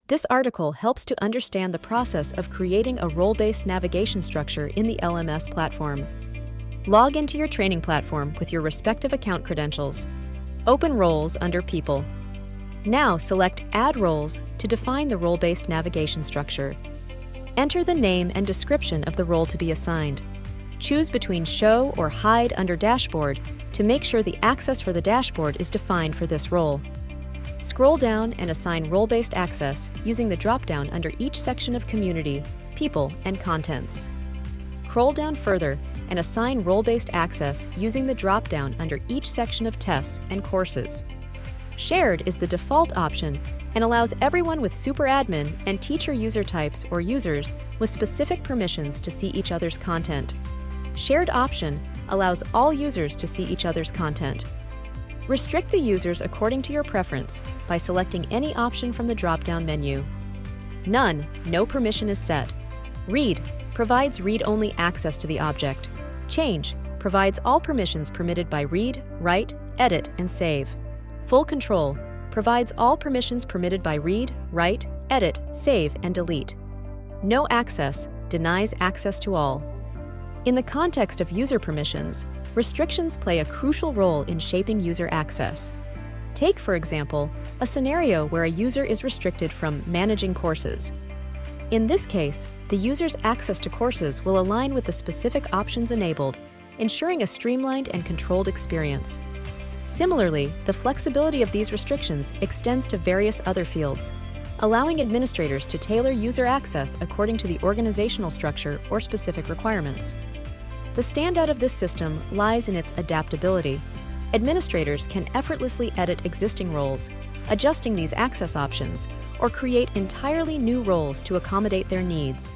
This article helps to understand the process of creating a role-based navigation structure in the LMS platform. Log into your training platform with your respective account credentials. Open Roles under People. Now select Add Roles to define the role-based navigation structure. Enter the name and description of the role to be assigned. Choose between Show or Hide under Dashboard to make sure the access for the dashboard is defined for this role. Scroll down and assign role-based access using the drop-down under each section of Community, People, and Contents. Scroll down further and assign role-based access using the drop-down under each section of Tests and Courses. Shared is the default option and allows everyone with superadmin and teacher user types or users with specific permissions to see each other's content. Shared option allows all users to see each other's content. Restrict the users according to your preference by selecting any option from the drop-down menu. None, no permission is set. Read provides read-only access to the object. Change provides all permissions permitted by read, write, edit, and save. Full control provides all permissions permitted by read, write, edit, save, and delete. No access denies access to all. In the context of user permissions, restrictions play a crucial role in shaping user access. Take, for example, a scenario where a user is restricted from managing courses. In this case, the user's access to courses will align with the specific options enabled, ensuring a streamlined and controlled experience. Similarly, the flexibility of these restrictions extends to various other fields, allowing administrators to tailor user access according to the organizational structure or specific requirements. The standout of this system lies in its adaptability. Administrators can effortlessly edit existing roles, adjusting these access options, or create entirely new roles to accommodate their needs.